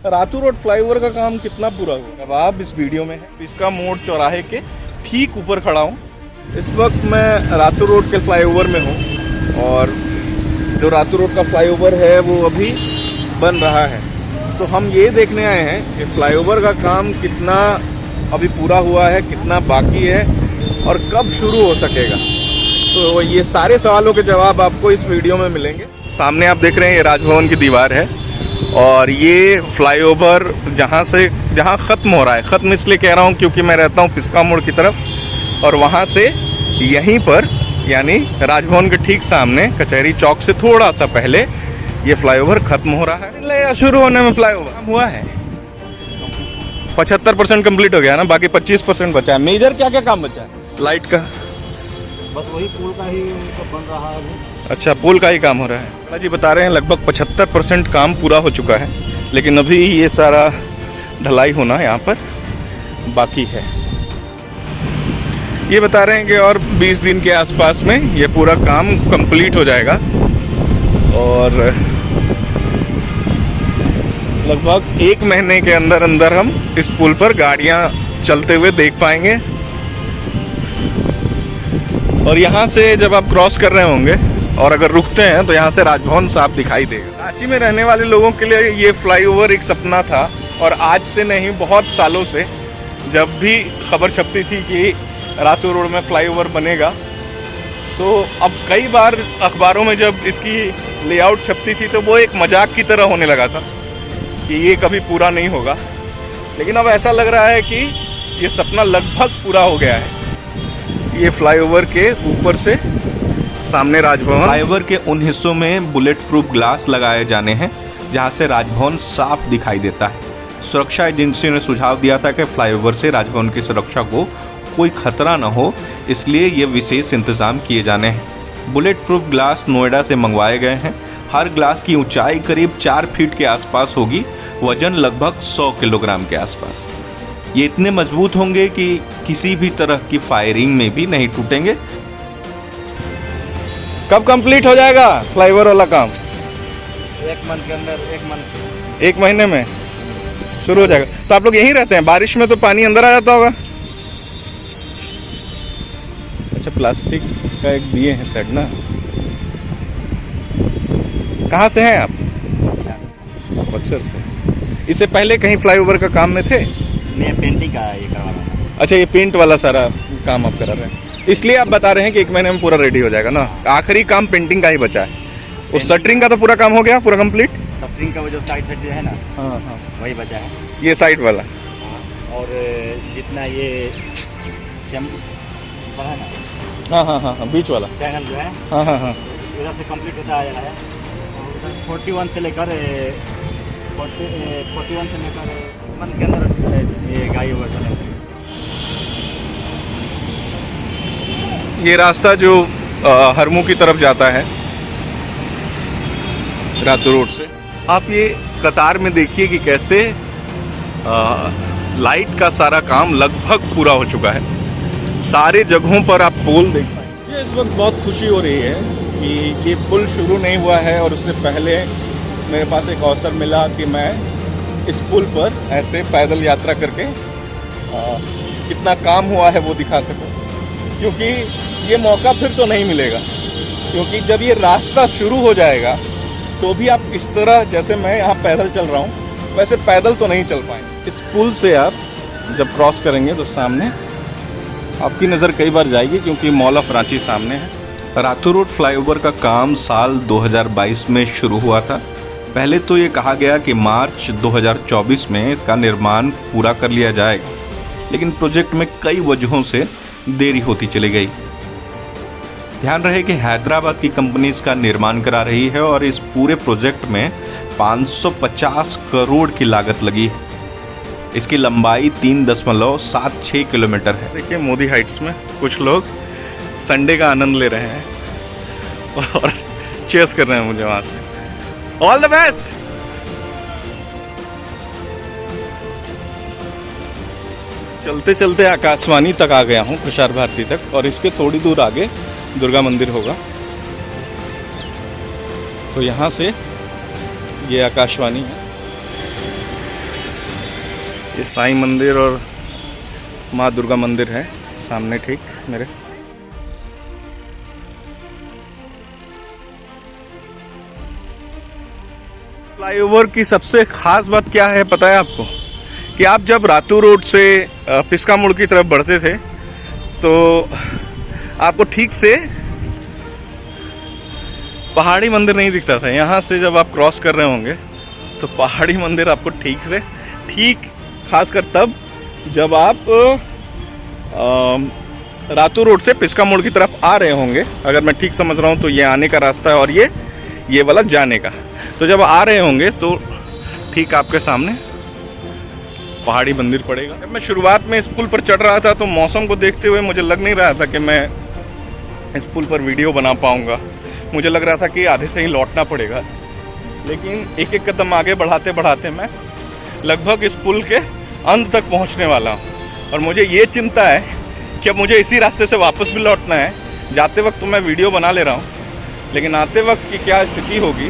Ratu road flyover का काम कितना पूरा हुआ अब आप इस वीडियो में है। पिस्का मोड़ चौराहे के ठीक ऊपर खड़ा हूँ। इस वक्त मैं रातू रोड के फ्लाईओवर में हूँ और जो रातू रोड का फ्लाईओवर है वो अभी बन रहा है। तो हम ये देखने आए हैं कि फ्लाईओवर का काम कितना अभी पूरा हुआ है, कितना बाकी है और कब शुरू हो सकेगा। तो ये सारे सवालों के जवाब आपको इस वीडियो में मिलेंगे। सामने आप देख रहे हैं ये राजभवन की दीवार है और ये फ्लाईओवर जहाँ ख़त्म हो रहा है, ख़त्म इसलिए कह रहा हूँ क्योंकि मैं रहता हूँ पिस्का मोड़ की तरफ और वहाँ से यहीं पर यानी राजभवन के ठीक सामने कचहरी चौक से थोड़ा सा पहले ये फ्लाईओवर ख़त्म हो रहा है। शुरू होने में फ्लाईओवर काम हुआ है 75% कंप्लीट हो गया ना, बाकी 25% बचा है। मेजर क्या क्या काम बचा है? लाइट का बस वही पुल का ही तो बन रहा है। अच्छा, पुल का ही काम हो रहा है। जी बता रहे हैं लगभग 75% काम पूरा हो चुका है, लेकिन अभी ये सारा ढलाई होना यहाँ पर बाकी है। ये बता रहे हैं कि और 20 दिन के आसपास में ये पूरा काम कंप्लीट हो जाएगा और लगभग 1 महीने के अंदर अंदर हम इस पुल पर गाड़ियाँ चलते हुए देख पाएंगे। और यहाँ से जब आप क्रॉस कर रहे होंगे और अगर रुकते हैं तो यहाँ से राजभवन साफ दिखाई देगा। रांची में रहने वाले लोगों के लिए ये फ्लाईओवर एक सपना था और आज से नहीं, बहुत सालों से जब भी खबर छपती थी कि रातू रोड में फ्लाईओवर बनेगा तो अब कई बार अखबारों में जब इसकी लेआउट छपती थी तो वो एक मजाक की तरह होने लगा था कि ये कभी पूरा नहीं होगा। लेकिन अब ऐसा लग रहा है कि ये सपना लगभग पूरा हो गया है। ये फ्लाईओवर के ऊपर से सामने राजभवन, फ्लाईओवर के उन हिस्सों में बुलेट प्रूफ ग्लास लगाए जाने हैं जहां से राजभवन साफ दिखाई देता है। सुरक्षा एजेंसियों ने सुझाव दिया था कि फ्लाईओवर से राजभवन की सुरक्षा को कोई खतरा न हो, इसलिए ये विशेष इंतजाम किए जाने हैं। बुलेट प्रूफ ग्लास नोएडा से मंगवाए गए हैं। हर ग्लास की ऊंचाई करीब 4 फीट के आसपास होगी, वजन लगभग 100 किलोग्राम के आसपास। ये इतने मजबूत होंगे कि किसी भी तरह की फायरिंग में भी नहीं टूटेंगे। कब कंप्लीट हो जाएगा फ्लाईओवर वाला काम? 1 मंथ के अंदर, 1 महीने में शुरू हो जाएगा। तो आप लोग यहीं रहते हैं? बारिश में तो पानी अंदर आ जाता होगा। अच्छा, प्लास्टिक का एक दिए हैं सेट ना। कहाँ से हैं आप? बक्सर से। इससे पहले कहीं फ्लाईओवर का काम में थे? मैं पेंटिंग का ये करवा रहा हूँ। अच्छा, ये पेंट वाला सारा काम आप करा रहे हैं, इसलिए आप बता रहे हैं कि 1 महीने में पूरा रेडी हो जाएगा ना। आखिरी काम पेंटिंग का ही बचा है। उस शटरिंग का तो पूरा काम हो गया, पूरा कंप्लीट। शटरिंग का वो जो साइड है ना, हाँ, वही बचा है। ये साइड वाला और जितना ये है ना, हाँ, बीच वाला चैनल जो है, हाँ, उधर से कंप्लीट होता आया है। और 41 से लेकर 41 से लेकर मंथ के अंदर ये गाड़ी ओवर चलेगा। ये रास्ता जो हरमू की तरफ जाता है रातू रोड से, आप ये कतार में देखिए कि कैसे लाइट का सारा काम लगभग पूरा हो चुका है। सारे जगहों पर आप पोल देख पाएंगे। मुझे इस वक्त बहुत खुशी हो रही है कि ये पुल शुरू नहीं हुआ है और उससे पहले मेरे पास एक अवसर मिला कि मैं इस पुल पर ऐसे पैदल यात्रा करके कितना काम हुआ है वो दिखा सकूं, क्योंकि ये मौका फिर तो नहीं मिलेगा। क्योंकि जब ये रास्ता शुरू हो जाएगा तो भी आप इस तरह, जैसे मैं यहाँ पैदल चल रहा हूँ, वैसे पैदल तो नहीं चल पाएंगे। इस पुल से आप जब क्रॉस करेंगे तो सामने आपकी नज़र कई बार जाएगी क्योंकि मॉल ऑफ रांची सामने है। रातू रोड फ्लाईओवर का काम साल 2022 में शुरू हुआ था। पहले तो ये कहा गया कि मार्च 2024 में इसका निर्माण पूरा कर लिया जाएगा, लेकिन प्रोजेक्ट में कई वजहों से देरी होती चली गई। ध्यान रहे कि हैदराबाद की कंपनी इसका निर्माण करा रही है और इस पूरे प्रोजेक्ट में 550 करोड़ की लागत लगी है। इसकी लंबाई 3.76 किलोमीटर है। देखिए मोदी हाइट्स में कुछ लोग संडे का आनंद ले रहे हैं और चेस कर रहे हैं मुझे वहां से। All the best. चलते चलते आकाशवाणी तक आ गया हूँ, प्रसार भारती तक, और इसके थोड़ी दूर आगे दुर्गा मंदिर होगा। तो यहाँ से ये आकाशवाणी है ये साईं मंदिर और माँ दुर्गा मंदिर है सामने ठीक मेरे। फ्लाईओवर की सबसे खास बात क्या है पता है आपको? कि आप जब रातू रोड से पिस्का मोड़ की तरफ बढ़ते थे तो आपको ठीक से पहाड़ी मंदिर नहीं दिखता था। यहाँ से जब आप क्रॉस कर रहे होंगे तो पहाड़ी मंदिर आपको ठीक खासकर तब जब आप रातू रोड से पिस्का मोड़ की तरफ आ रहे होंगे। अगर मैं ठीक समझ रहा हूँ तो ये आने का रास्ता है और ये वाला जाने का। तो जब आ रहे होंगे तो ठीक आपके सामने पहाड़ी मंदिर पड़ेगा। जब मैं शुरुआत में इस पुल पर चढ़ रहा था तो मौसम को देखते हुए मुझे लग नहीं रहा था कि मैं इस पुल पर वीडियो बना पाऊँगा। मुझे लग रहा था कि आधे से ही लौटना पड़ेगा, लेकिन एक एक कदम आगे बढ़ाते बढ़ाते मैं लगभग इस पुल के अंत तक पहुंचने वाला हूं। और मुझे ये चिंता है कि अब मुझे इसी रास्ते से वापस भी लौटना है। जाते वक्त तो मैं वीडियो बना ले रहा हूं, लेकिन आते वक्त की क्या स्थिति होगी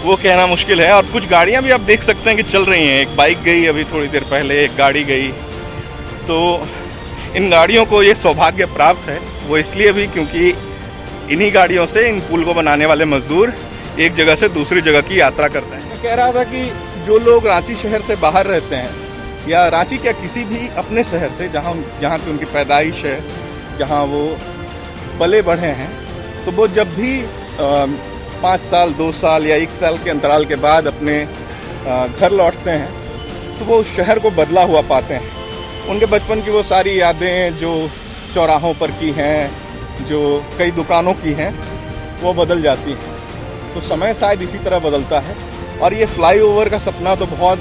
वो कहना मुश्किल है। और कुछ गाड़ियां भी आप देख सकते हैं कि चल रही हैं। एक बाइक गई अभी थोड़ी देर पहले, एक गाड़ी गई। तो इन गाड़ियों को ये सौभाग्य प्राप्त है, वो इसलिए भी क्योंकि इन्हीं गाड़ियों से इन पुल को बनाने वाले मजदूर एक जगह से दूसरी जगह की यात्रा करते हैं। मैं कह रहा था कि जो लोग रांची शहर से बाहर रहते हैं या रांची क्या किसी भी अपने शहर से जहाँ की उनकी पैदाइश है, जहाँ वो पले बढ़े हैं, तो वो जब भी 5 साल 2 साल या 1 साल के अंतराल के बाद अपने घर लौटते हैं तो वो उस शहर को बदला हुआ पाते हैं। उनके बचपन की वो सारी यादें जो चौराहों पर की हैं, जो कई दुकानों की हैं, वो बदल जाती हैं। तो समय शायद इसी तरह बदलता है। और ये फ्लाईओवर का सपना तो बहुत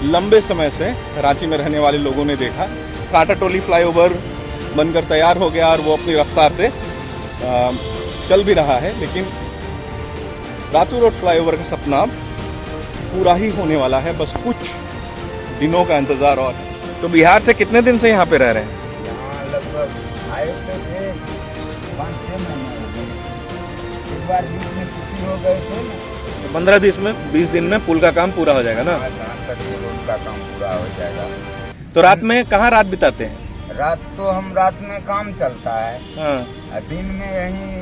लंबे समय से रांची में रहने वाले लोगों ने देखा। कांटा टोली फ्लाईओवर बनकर तैयार हो गया और वो अपनी रफ्तार से चल भी रहा है, लेकिन रातू रोड फ्लाईओवर का सपना पूरा ही होने वाला है। बस कुछ दिनों का इंतज़ार और। तो बिहार से कितने दिन से यहाँ पे रह रहे हैं? यहाँ लगभग आए थे 5-6 महीने हो गए। एक बार बीच में छुट्टी हो गए थे ना, तो 15-20 दिन में पुल का काम पूरा हो जाएगा ना? जहाँ तक ये रोड का काम पूरा हो जाएगा। तो रात में कहाँ रात बिताते हैं? रात में काम चलता है। हाँ। दिन में यहीं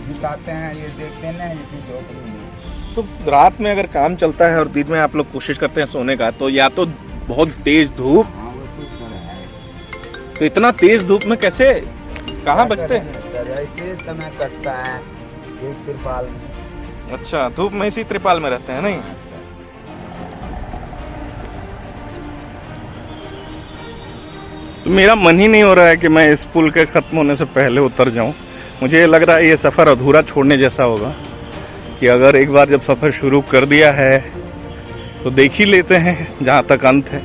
बिताते हैं, ये देखते ना इसी झोपड़ी में। तो रात में अगर काम चलता है और दिन में आप लोग कोशिश करते हैं सोने का, तो या तो बहुत तेज धूप, हाँ वो तो सर है। तो इतना तेज धूप में कैसे कहाँ बचते हैं? सर ऐसे समय कटता है एक तिरपाल में। अच्छा, धूप में इसी त्रिपाल में रहते हैं नहीं? हाँ, सर। तो मेरा मन ही नहीं हो रहा है कि मैं इस पुल के ख़त्म होने से पहले उतर जाऊं। मुझे ये लग रहा है ये सफ़र अधूरा छोड़ने जैसा होगा, कि अगर एक बार जब सफ़र शुरू कर दिया है तो देख ही लेते हैं जहाँ तक अंत है।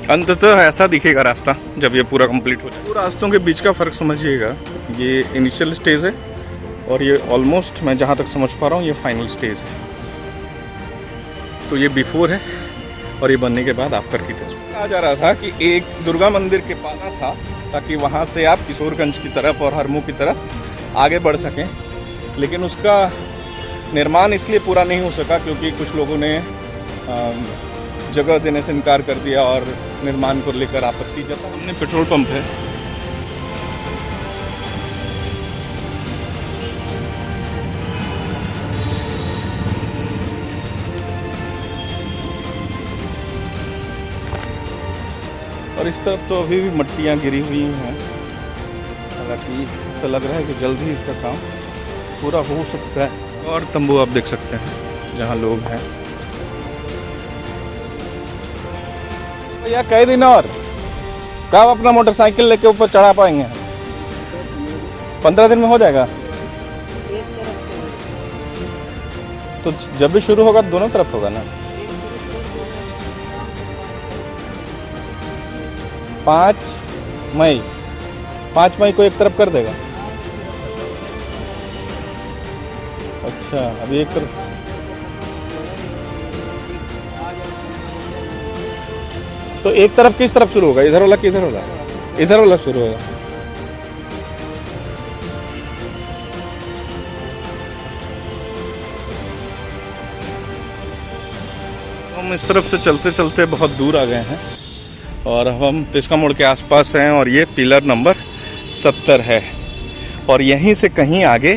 अंततः ऐसा दिखेगा रास्ता जब ये पूरा कंप्लीट हो जाए। तो रास्तों के बीच का फ़र्क समझिएगा, ये इनिशियल स्टेज है और ये ऑलमोस्ट मैं जहाँ तक समझ पा रहा हूँ ये फाइनल स्टेज है। तो ये बिफोर है और ये बनने के बाद आफ्टर की तस्वीर। कहा जा रहा था कि एक दुर्गा मंदिर के पाना था ताकि वहाँ से आप किशोरगंज की तरफ और हरमू की तरफ आगे बढ़ सकें, लेकिन उसका निर्माण इसलिए पूरा नहीं हो सका क्योंकि कुछ लोगों ने जगह देने से इनकार कर दिया और निर्माण को लेकर आपत्ति जताई। हमने पेट्रोल पंप है, और इस तरफ तो अभी भी मट्टियाँ गिरी हुई हैं। हालांकि ऐसा लग रहा है कि जल्द ही इसका काम पूरा हो सकता है। और तंबू आप देख सकते हैं जहाँ लोग हैं। या कई दिन और कब अपना मोटरसाइकिल लेके ऊपर चढ़ा पाएंगे? 15 दिन में हो जाएगा। तो जब भी शुरू होगा दोनों तरफ होगा ना? 5 मई को एक तरफ कर देगा। अच्छा, अभी एक तरफ। तो एक तरफ किस तरफ शुरू होगा? इधर वाला कि इधर वाला? इधर वाला शुरू होगा। हम इस तरफ से चलते चलते बहुत दूर आ गए हैं और अब हम पिस्का मोड़ के आसपास हैं और ये पिलर नंबर 70 है और यहीं से कहीं आगे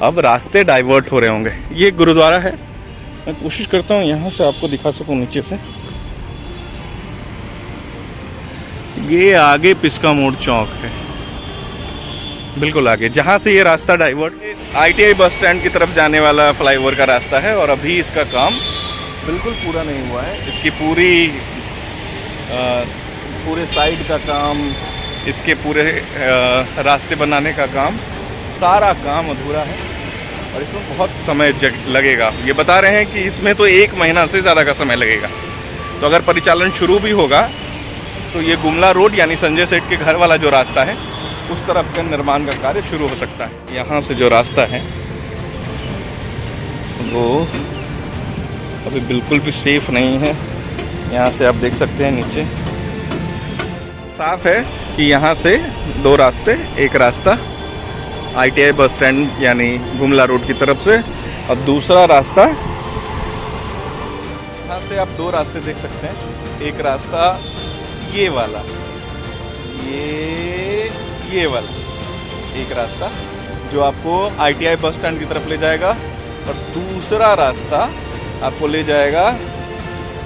अब रास्ते डाइवर्ट हो रहे होंगे। ये गुरुद्वारा है, मैं कोशिश करता हूँ यहाँ से आपको दिखा सकूँ नीचे से। ये आगे पिस्का मोड़ चौक है, बिल्कुल आगे, जहाँ से ये रास्ता डाइवर्ट ITI बस स्टैंड की तरफ जाने वाला फ्लाईओवर का रास्ता है और अभी इसका काम बिल्कुल पूरा नहीं हुआ है। इसकी पूरे साइड का काम, इसके पूरे रास्ते बनाने का काम, सारा काम अधूरा है और इसमें बहुत समय लगेगा। ये बता रहे हैं कि इसमें तो 1 महीना से ज़्यादा का समय लगेगा। तो अगर परिचालन शुरू भी होगा तो ये गुमला रोड यानी संजय सेठ के घर वाला जो रास्ता है उस तरफ का निर्माण का कार्य शुरू हो सकता है। यहाँ से जो रास्ता है वो अभी बिल्कुल भी सेफ नहीं है। यहाँ से आप देख सकते हैं नीचे साफ है कि यहाँ से 2 रास्ते, एक रास्ता ITI बस स्टैंड यानी गुमला रोड की तरफ से और दूसरा रास्ता, यहाँ से आप 2 रास्ते देख सकते हैं। एक रास्ता ये वाला, ये वाला एक रास्ता जो आपको ITI बस स्टैंड की तरफ ले जाएगा और दूसरा रास्ता आपको ले जाएगा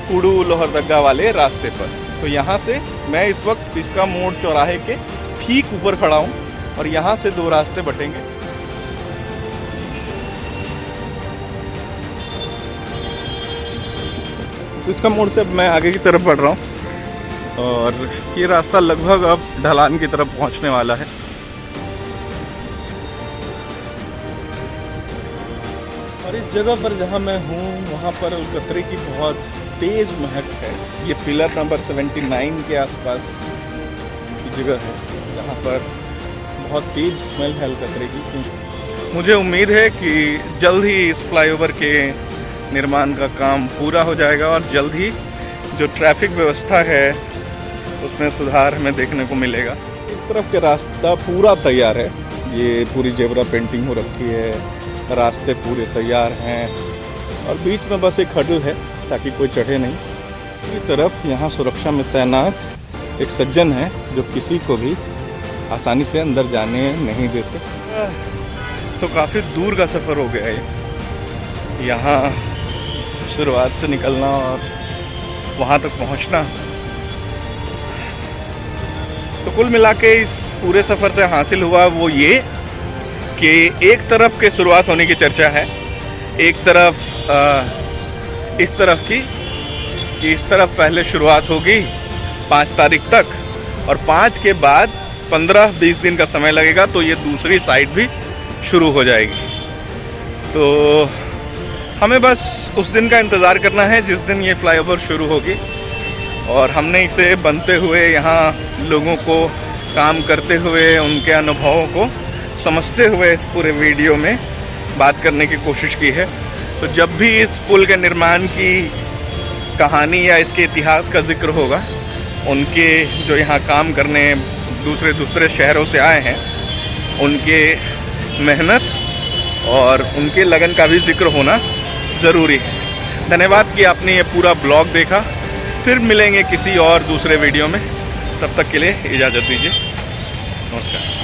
कुडू लोहरदगा वाले रास्ते पर। तो यहाँ से मैं इस वक्त पिस्का मोड़ चौराहे के ठीक ऊपर खड़ा हूँ और यहाँ से 2 रास्ते बटेंगे। पिस्का मोड़ से अब मैं आगे की तरफ बढ़ रहा हूँ और ये रास्ता लगभग अब ढलान की तरफ पहुँचने वाला है। और इस जगह पर जहाँ मैं हूँ वहाँ पर अलकतरे की बहुत तेज़ महक है। ये पिलर नंबर 79 के आसपास की जगह है जहाँ पर बहुत तेज़ स्मेल है अलकतरे की। मुझे उम्मीद है कि जल्द ही इस फ्लाईओवर के निर्माण का काम पूरा हो जाएगा और जल्द ही जो ट्रैफिक व्यवस्था है उसमें सुधार हमें देखने को मिलेगा। इस तरफ के रास्ता पूरा तैयार है, ये पूरी जेब्रा पेंटिंग हो रखी है, रास्ते पूरे तैयार हैं और बीच में बस एक हडल है ताकि कोई चढ़े नहीं। दूसरी तरफ यहाँ सुरक्षा में तैनात एक सज्जन है जो किसी को भी आसानी से अंदर जाने नहीं देते। तो काफ़ी दूर का सफ़र हो गया है, यहाँ शुरुआत से निकलना और वहाँ तक पहुँचना। तो कुल मिला के इस पूरे सफ़र से हासिल हुआ वो ये कि एक तरफ के शुरुआत होने की चर्चा है, एक तरफ इस तरफ की कि इस तरफ पहले शुरुआत होगी 5 तारीख तक और 5 के बाद 15-20 दिन का समय लगेगा तो ये दूसरी साइड भी शुरू हो जाएगी। तो हमें बस उस दिन का इंतज़ार करना है जिस दिन ये फ्लाईओवर शुरू होगी और हमने इसे बनते हुए, यहाँ लोगों को काम करते हुए, उनके अनुभवों को समझते हुए इस पूरे वीडियो में बात करने की कोशिश की है। तो जब भी इस पुल के निर्माण की कहानी या इसके इतिहास का जिक्र होगा, उनके जो यहाँ काम करने दूसरे शहरों से आए हैं उनके मेहनत और उनके लगन का भी जिक्र होना ज़रूरी है। धन्यवाद कि आपने ये पूरा ब्लॉग देखा। फिर मिलेंगे किसी और दूसरे वीडियो में, तब तक के लिए इजाज़त दीजिए। नमस्कार।